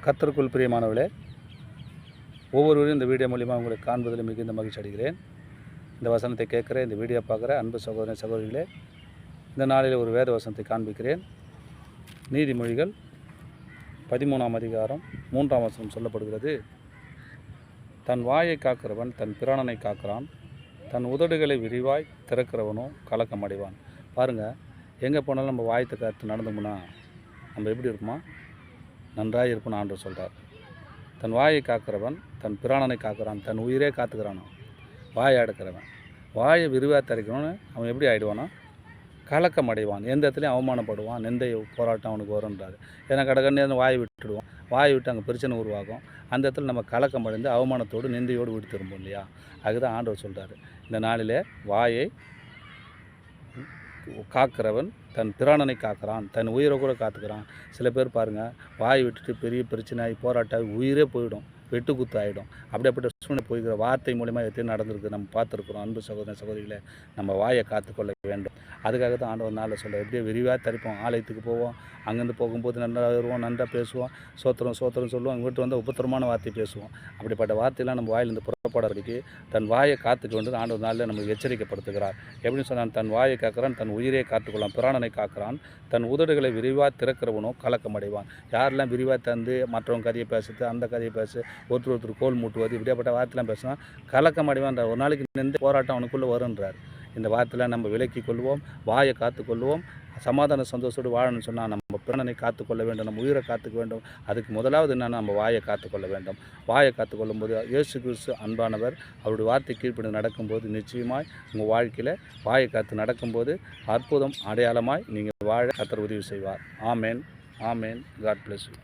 கர்த்தருக்குள் பிரியமானவர்களே, ஒவ்வொருவரையும் இந்த வீடியோ மூலிமா உங்களை காண்பதில் மிகுந்த மகிழ்ச்சி அடைகிறேன். இந்த வசனத்தை கேட்குற, இந்த வீடியோ பார்க்குற அன்பு சகோதரன் சகோதரிகளே, இந்த நாளில் ஒரு வேத வசனத்தை காண்பிக்கிறேன். நீதிமொழிகள் 13ஆம் அதிகாரம் 3ஆம் வசனம் சொல்லப்படுகிறது. தன் வாயை காக்கிறவன் தன் பிராணனை காக்கிறான், தன் உதடுகளை விரிவாய் திறக்கிறவனோ கலக்கம் அடைவான். பாருங்கள், எங்கே போனாலும் நம்ம வாயத்தை காத்து நடந்தோம்னா நம்ம எப்படி இருப்போமா? நன்றாக இருப்புன்னு ஆண்டவர் சொல்கிறார். தன் வாயை காக்கிறவன் தன் பிராணனை காக்கிறான், தன் உயிரே காத்துக்கிறானோ. வாயை அடக்கிறவன் வாயை விரிவாக திறக்கணும்னு அவன் எப்படி ஆகிடுவானோ? கலக்கம் அடைவான். எந்த இடத்துலையும் அவமானப்படுவான், நிந்தை போராட்டம் அவனுக்கு வரும்ன்றாரு. ஏன்னா கடகண்ணு வாயை விட்டுடுவான், வாயை விட்டு அங்கே பிரச்சனை உருவாகும். அந்த இடத்துல நம்ம கலக்கம் அடைந்து அவமானத்தோடு நிந்தையோடு விட்டு திரும்பும் இல்லையா? அதுதான் ஆண்டவர் சொல்கிறாரு. இந்த நாளிலே வாயை காக்கிறவன் தன் பிராணனை காக்கிறான், தன் உயிரை கூட காத்துக்கிறான். சில பேர் பாருங்கள், வாய் விட்டுட்டு பெரிய பிரச்சனை போராட்டம் உயிரே போயிடும், வெட்டுக்குத்து ஆகிடும். அப்படிப்பட்ட சூழ்நிலை போய்கிற வார்த்தை மூலிமா எத்தனை நடந்திருக்கு நம்ம பார்த்துருக்குறோம். அன்பு சகோதரன் சகோதரிகளை, நம்ம வாயை காத்துக்கொள்ள வேண்டும். அதுக்காக தான் ஆண்டவர் நாளில் சொல்ல எப்படியே விரிவாக தரிப்போம். ஆலயத்துக்கு போவோம், அங்கேருந்து போகும்போது நன்றாக வருவோம், நன்றாக பேசுவோம், சோத்திரம் சொல்லுவோம். வீட்டு வந்து உபத்திரமான வார்த்தை பேசுவோம். அப்படிப்பட்ட வார்த்தையெல்லாம் நம்ம வாயிலிருந்து புறப்படறதுக்கு தன் வாயை காத்துக்க வேண்டும். ஆண்டவர் நாளில் நம்ம எச்சரிக்கைப்படுத்துகிறார். எப்படின்னு சொன்னால், தன் வாயை காக்கிறான், தன் உயிரை காத்துக்கொள்ளான், பிராணனை காக்கிறான், தன் உதடுகளை விரிவாக திறக்கிறவனோ கலக்கம் அடைவான். யாரெல்லாம் விரிவாக தந்து மற்றவங்க கதையை பேசுறது, அந்த கதையை பேசு, ஒருத்தர் கோல் மூட்டுவது, இப்படியாப்பட்ட வார்த்தைலாம் பேசினா கலக்கம் அடைவான்றார். ஒரு நாளைக்கு நின்று போராட்டம் அவனுக்குள்ளே வருன்றார். இந்த வார்த்தையில் நம்ம விலக்கி கொள்வோம், வாயை காத்துக்கொள்வோம். சமாதான சந்தோஷத்தோடு வாழணும்னு சொன்னால் நம்ம பிராணனை காத்துக்கொள்ள வேண்டும், நம்ம உயிரை காத்துக்க வேண்டும். அதுக்கு முதலாவது என்னென்னா நம்ம வாயை காத்துக்கொள்ள வேண்டும். வாயை காத்துக்கொள்ளும் போது இயேசு கிறிஸ்து அன்பானவர், அவருடைய வார்த்தை கீழ்ப்படி நடக்கும்போது நிச்சயமாய் உங்கள் வாழ்க்கையில் வாயை காத்து நடக்கும்போது அற்புதம் அடையாளமாய் நீங்கள் வாழ கர்த்தர் உதவி செய்வார். ஆமேன், ஆமேன். God bless you.